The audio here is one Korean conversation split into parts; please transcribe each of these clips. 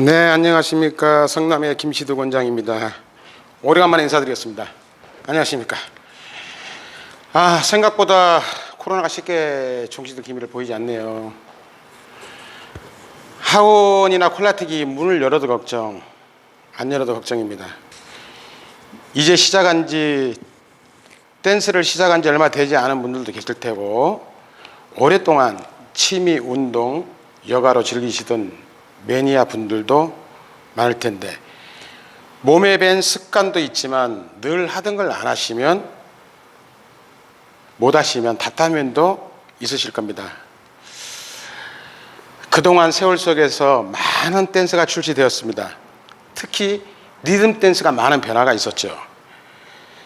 네, 안녕하십니까. 성남의 김시두 원장입니다. 오래간만에 인사드리겠습니다. 안녕하십니까. 생각보다 코로나가 쉽게 종식될 기미를 보이지 않네요. 학원이나 콜라텍이 문을 열어도 걱정, 안 열어도 걱정입니다. 이제 댄스를 시작한 지 얼마 되지 않은 분들도 계실 테고, 오랫동안 취미, 운동, 여가로 즐기시던 매니아 분들도 많을 텐데, 몸에 밴 습관도 있지만 늘 하던 걸 안 하시면, 못 하시면 답답함도 있으실 겁니다. 그동안 세월 속에서 많은 댄스가 출시되었습니다. 특히 리듬 댄스가 많은 변화가 있었죠.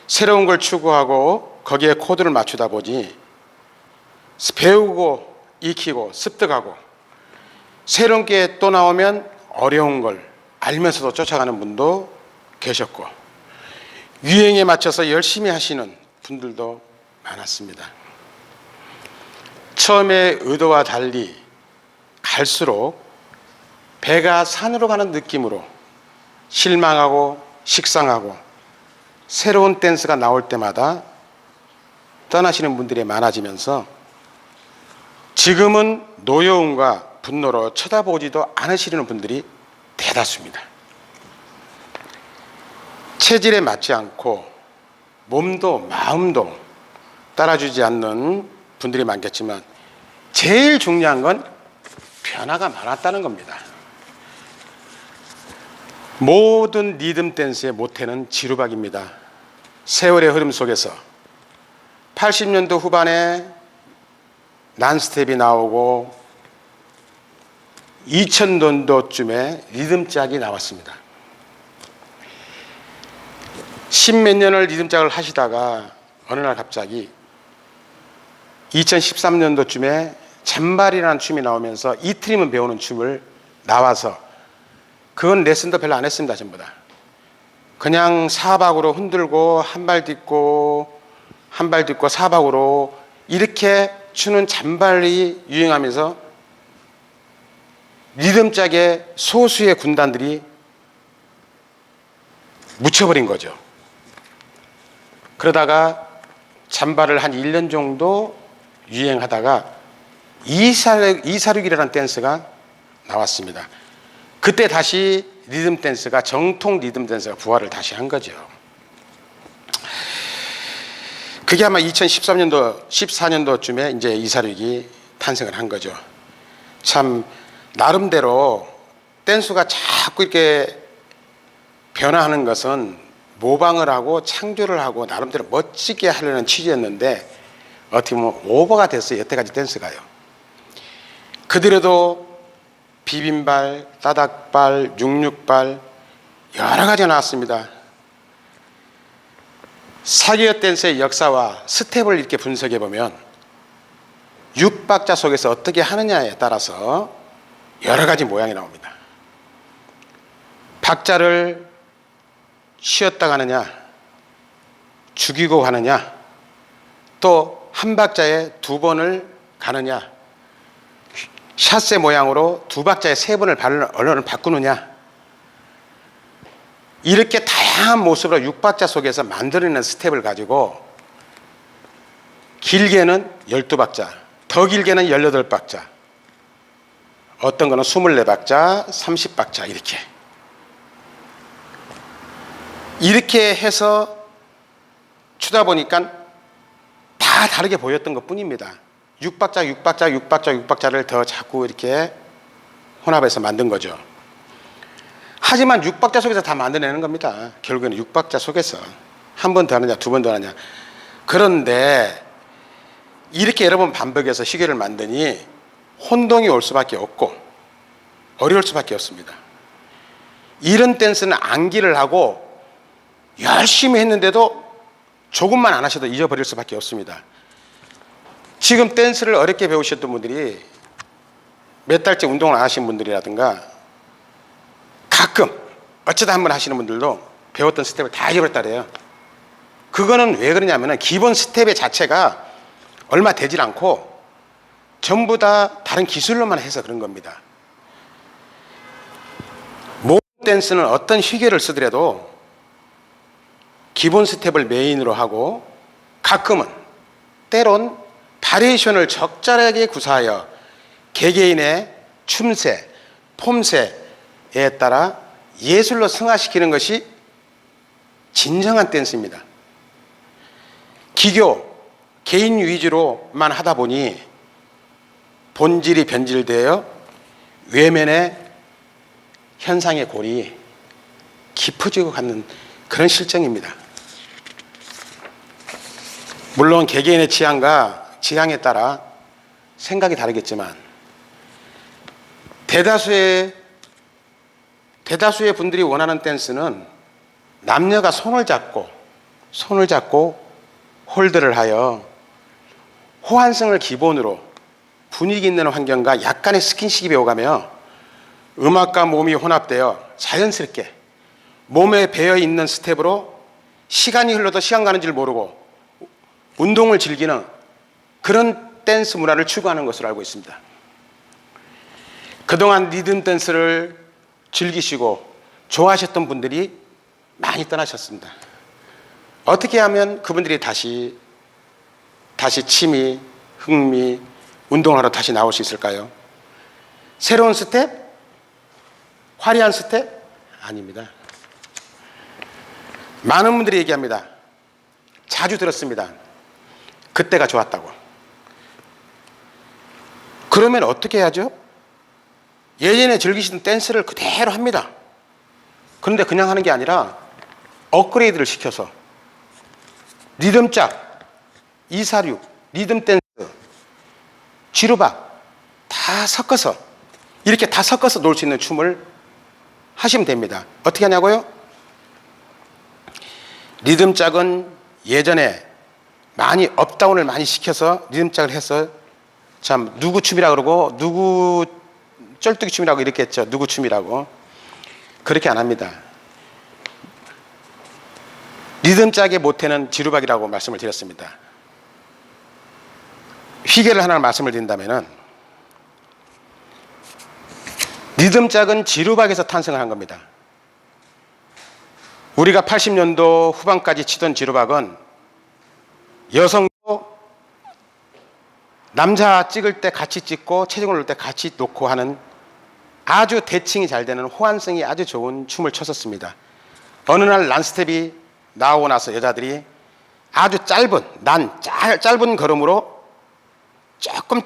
새로운 걸 추구하고 거기에 코드를 맞추다 보니 배우고 익히고 습득하고, 새로운 게 또 나오면 어려운 걸 알면서도 쫓아가는 분도 계셨고, 유행에 맞춰서 열심히 하시는 분들도 많았습니다. 처음에 의도와 달리 갈수록 배가 산으로 가는 느낌으로 실망하고 식상하고, 새로운 댄스가 나올 때마다 떠나시는 분들이 많아지면서 지금은 노여움과 분노로 쳐다보지도 않으시려는 분들이 대다수입니다. 체질에 맞지 않고 몸도 마음도 따라주지 않는 분들이 많겠지만, 제일 중요한 건 변화가 많았다는 겁니다. 모든 리듬 댄스의 모태는 지루박입니다. 세월의 흐름 속에서 80년도 후반에 난스텝이 나오고 2000년도쯤에 리듬짝이 나왔습니다. 10몇 년을 리듬짝을 하시다가 어느 날 갑자기 2013년도쯤에 잔발이라는 춤이 나오면서 이틀이면 배우는 춤을 나와서, 그건 레슨도 별로 안 했습니다. 전부 다 그냥 사박으로 흔들고 한 발 딛고 한 발 딛고 사박으로 이렇게 추는 잔발이 유행하면서 리듬짝의 소수의 군단들이 묻혀버린 거죠. 그러다가 잔발을 한 1년 정도 유행하다가 이사륙이라는 댄스가 나왔습니다. 그때 다시 리듬 댄스가, 정통 리듬 댄스가 부활을 다시 한 거죠. 그게 아마 2013년도, 14년도쯤에 이제 이사륙이 탄생을 한 거죠. 참 나름대로 댄스가 자꾸 이렇게 변화하는 것은 모방을 하고 창조를 하고 나름대로 멋지게 하려는 취지였는데, 어떻게 보면 오버가 됐어요. 여태까지 댄스가요. 그들에도 비빔발, 따닥발, 육육발 여러 가지가 나왔습니다. 사기어 댄스의 역사와 스텝을 이렇게 분석해 보면 6박자 속에서 어떻게 하느냐에 따라서 여러 가지 모양이 나옵니다. 박자를 쉬었다 가느냐, 죽이고 가느냐, 또 한 박자에 두 번을 가느냐, 샷세 모양으로 두 박자에 세 번을 언어를 바꾸느냐, 이렇게 다양한 모습으로 6박자 속에서 만들어내는 스텝을 가지고 길게는 12박자, 더 길게는 18박자, 어떤 거는 24박자, 30박자 이렇게 해서 추다 보니까 다 다르게 보였던 것 뿐입니다. 6박자를 더 자꾸 이렇게 혼합해서 만든 거죠. 하지만 6박자 속에서 다 만들어내는 겁니다. 결국에는 6박자 속에서 한 번 더 하느냐, 두 번 더 하느냐. 그런데 이렇게 여러 번 반복해서 시계를 만드니 혼동이 올 수밖에 없고 어려울 수밖에 없습니다. 이런 댄스는 암기를 하고 열심히 했는데도 조금만 안 하셔도 잊어버릴 수밖에 없습니다. 지금 댄스를 어렵게 배우셨던 분들이 몇 달째 운동을 안 하신 분들이라든가, 가끔 어쩌다 한번 하시는 분들도 배웠던 스텝을 다 잊어버렸다 그래요. 그거는 왜 그러냐면 기본 스텝의 자체가 얼마 되질 않고 전부 다 다른 기술로만 해서 그런 겁니다. 댄스는 어떤 희계를 쓰더라도 기본 스텝을 메인으로 하고 가끔은 때론 바리에이션을 적절하게 구사하여 개개인의 춤새, 폼새에 따라 예술로 승화시키는 것이 진정한 댄스입니다. 기교, 개인 위주로만 하다 보니 본질이 변질되어 외면의 현상의 골이 깊어지고 가는 그런 실정입니다. 물론 개개인의 취향과 지향에 따라 생각이 다르겠지만 대다수의 분들이 원하는 댄스는 남녀가 손을 잡고 홀드를 하여 호환성을 기본으로 분위기 있는 환경과 약간의 스킨십이 오가며 음악과 몸이 혼합되어 자연스럽게 몸에 배어 있는 스텝으로 시간이 흘러도 시간 가는 줄 모르고 운동을 즐기는 그런 댄스 문화를 추구하는 것으로 알고 있습니다. 그동안 리듬 댄스를 즐기시고 좋아하셨던 분들이 많이 떠나셨습니다. 어떻게 하면 그분들이 다시 취미, 흥미, 운동을 하러 다시 나올 수 있을까요? 새로운 스텝? 화려한 스텝? 아닙니다. 많은 분들이 얘기합니다. 자주 들었습니다. 그때가 좋았다고. 그러면 어떻게 해야죠? 예전에 즐기시던 댄스를 그대로 합니다. 그런데 그냥 하는 게 아니라 업그레이드를 시켜서 리듬짝, 246, 리듬 댄스, 지루박 다 섞어서 이렇게 다 섞어서 놀 수 있는 춤을 하시면 됩니다. 어떻게 하냐고요? 리듬짝은 예전에 많이 업다운을 많이 시켜서 리듬짝을 해서 참 누구 춤이라고 그러고 누구 쩔뚝이 춤이라고 이렇게 했죠. 누구 춤이라고. 그렇게 안 합니다. 리듬짝의 모태는 지루박이라고 말씀을 드렸습니다. 희계를 하나 말씀을 드린다면은 리듬짝은 지루박에서 탄생을 한 겁니다. 우리가 80년도 후반까지 치던 지루박은 여성도 남자 찍을 때 같이 찍고 체중을 놓을 때 같이 놓고 하는 아주 대칭이 잘 되는 호환성이 아주 좋은 춤을 췄었습니다. 어느 날 란스텝이 나오고 나서 여자들이 아주 짧은 걸음으로 조금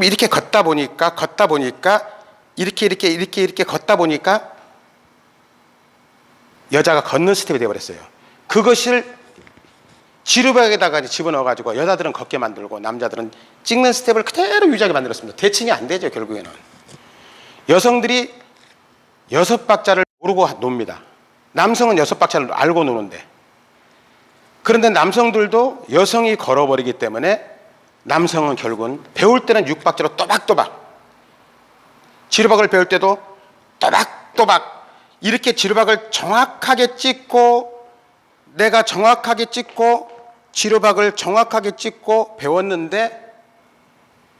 이렇게 걷다 보니까 이렇게 걷다 보니까 여자가 걷는 스텝이 되어버렸어요. 그것을 지루박에다가 집어넣어가지고 여자들은 걷게 만들고 남자들은 찍는 스텝을 그대로 유지하게 만들었습니다. 대칭이 안 되죠. 결국에는 여성들이 6박자를 모르고 놉니다. 남성은 6박자를 알고 노는데, 그런데 남성들도 여성이 걸어버리기 때문에 남성은 결국은 배울 때는 6박자로 또박또박, 지루박을 배울 때도 또박또박 이렇게 지루박을 정확하게 찍고 내가 정확하게 찍고 지루박을 정확하게 찍고 배웠는데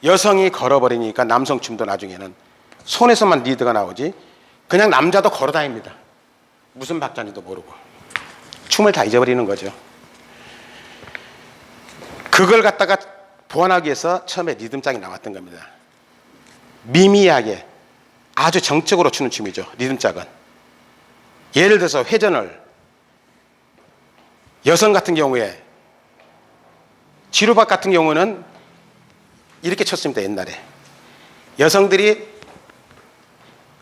여성이 걸어버리니까 남성 춤도 나중에는 손에서만 리드가 나오지 그냥 남자도 걸어다닙니다. 무슨 박자인지도 모르고 춤을 다 잊어버리는 거죠. 그걸 갖다가 보완하기 위해서 처음에 리듬짝이 나왔던 겁니다. 미미하게 아주 정적으로 추는 춤이죠. 리듬짝은 예를 들어서 회전을 여성 같은 경우에 지루박 같은 경우는 이렇게 쳤습니다. 옛날에 여성들이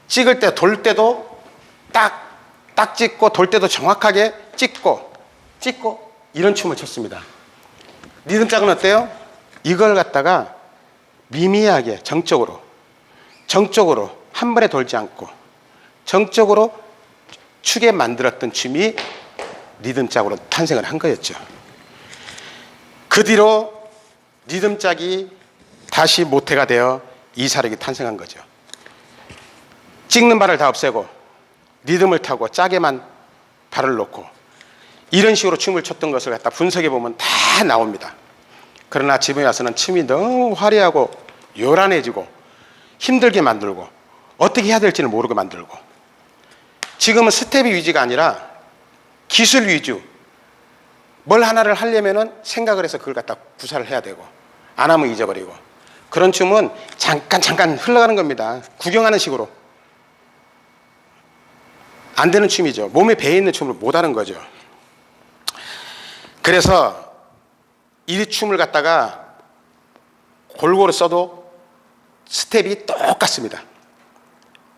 찍을 때 돌 때도 딱 찍고 돌 때도 정확하게 찍고 이런 춤을 췄습니다. 리듬짝은 어때요? 이걸 갖다가 미미하게 정적으로 한 번에 돌지 않고 정적으로 추게 만들었던 춤이 리듬짝으로 탄생을 한 거였죠. 그 뒤로 리듬짝이 다시 모태가 되어 이사력이 탄생한 거죠. 찍는 발을 다 없애고 리듬을 타고 짜게만 발을 놓고 이런 식으로 춤을 췄던 것을 갖다 분석해 보면 다 나옵니다. 그러나 집에 와서는 춤이 너무 화려하고 요란해지고 힘들게 만들고 어떻게 해야 될지를 모르게 만들고 지금은 스텝이 위주가 아니라 기술 위주. 뭘 하나를 하려면은 생각을 해서 그걸 갖다 구사를 해야 되고, 안 하면 잊어버리고. 그런 춤은 잠깐 흘러가는 겁니다. 구경하는 식으로. 안 되는 춤이죠. 몸에 배에 있는 춤을 못 하는 거죠. 그래서 이 춤을 갖다가 골고루 써도 스텝이 똑같습니다.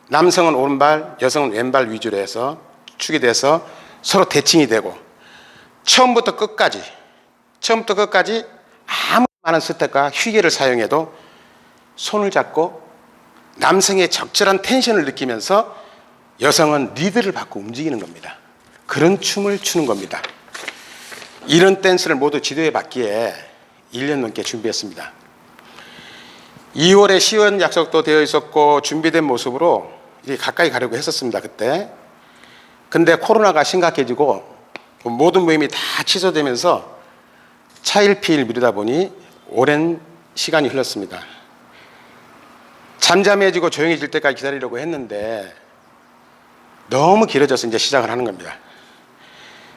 남성은 오른발, 여성은 왼발 위주로 해서 축이 돼서 서로 대칭이 되고, 처음부터 끝까지 아무 많은 스텝과 휘계를 사용해도 손을 잡고 남성의 적절한 텐션을 느끼면서 여성은 리드를 받고 움직이는 겁니다. 그런 춤을 추는 겁니다. 이런 댄스를 모두 지도해 받기에 1년 넘게 준비했습니다. 2월에 시연 약속도 되어 있었고 준비된 모습으로 이렇게 가까이 가려고 했었습니다. 그때. 근데 코로나가 심각해지고 모든 모임이 다 취소되면서 차일피일 미루다 보니 오랜 시간이 흘렀습니다. 잠잠해지고 조용해질 때까지 기다리려고 했는데 너무 길어져서 이제 시작을 하는 겁니다.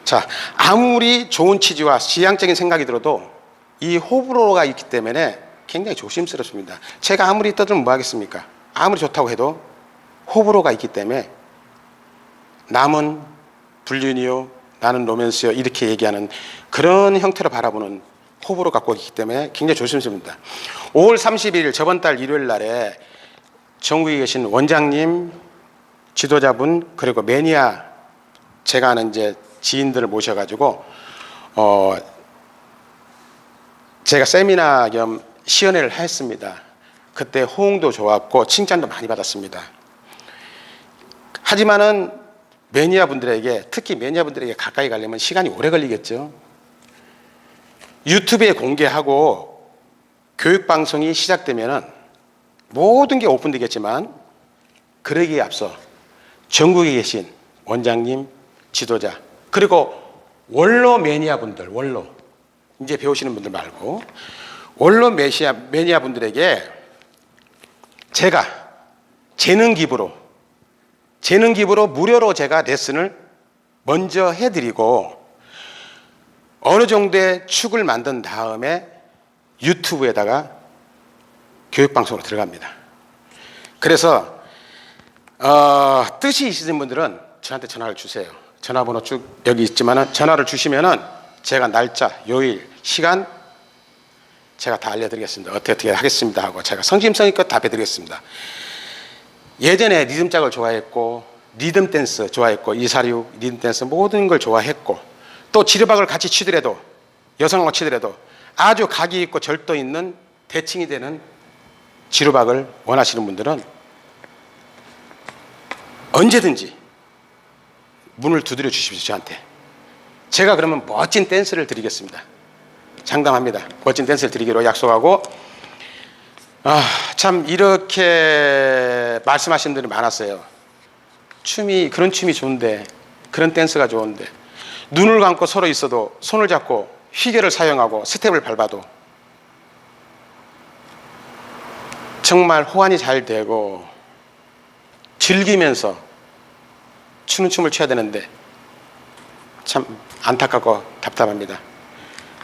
자, 아무리 좋은 취지와 지향적인 생각이 들어도 이 호불호가 있기 때문에 굉장히 조심스럽습니다. 제가 아무리 떠들면 뭐 하겠습니까? 아무리 좋다고 해도 호불호가 있기 때문에 남은 불륜이요, 나는 로맨스요, 이렇게 얘기하는 그런 형태로 바라보는 호불호 갖고 있기 때문에 굉장히 조심스럽습니다. 5월 31일 저번 달 일요일 날에 전국에 계신 원장님, 지도자분, 그리고 매니아, 제가 아는 이제 지인들을 모셔가지고 제가 세미나 겸 시연회를 했습니다. 그때 호응도 좋았고 칭찬도 많이 받았습니다. 하지만은 매니아분들에게, 특히 매니아분들에게 가까이 가려면 시간이 오래 걸리겠죠. 유튜브에 공개하고 교육방송이 시작되면은 모든 게 오픈되겠지만, 그러기에 앞서 전국에 계신 원장님, 지도자, 그리고 원로 매니아분들, 원로 이제 배우시는 분들 말고 원로 매니아분들에게 제가 재능 기부로 무료로 제가 레슨을 먼저 해드리고 어느 정도의 축을 만든 다음에 유튜브에다가 교육방송으로 들어갑니다. 그래서 뜻이 있으신 분들은 저한테 전화를 주세요. 전화번호 쭉 여기 있지만은 전화를 주시면은 제가 날짜, 요일, 시간 제가 다 알려드리겠습니다. 어떻게 하겠습니다 하고 제가 성심성의껏 답해드리겠습니다. 예전에 리듬짝을 좋아했고 리듬 댄스 좋아했고 246 리듬 댄스 모든 걸 좋아했고 또 지르박을 같이 치더라도 여성하고 치더라도 아주 각이 있고 절도 있는 대칭이 되는 지르박을 원하시는 분들은 언제든지 문을 두드려 주십시오. 저한테. 제가 그러면 멋진 댄스를 드리겠습니다. 장담합니다. 멋진 댄스를 드리기로 약속하고, 참 이렇게 말씀하신 분들이 많았어요. 그런 춤이 좋은데, 그런 댄스가 좋은데, 눈을 감고 서로 있어도 손을 잡고 휘계를 사용하고 스텝을 밟아도 정말 호환이 잘 되고 즐기면서 추는 춤을 춰야 되는데 참 안타깝고 답답합니다.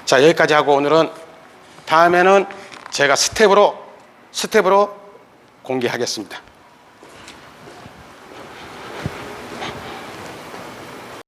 자, 여기까지 하고 오늘은 다음에는 제가 스텝으로 공개하겠습니다.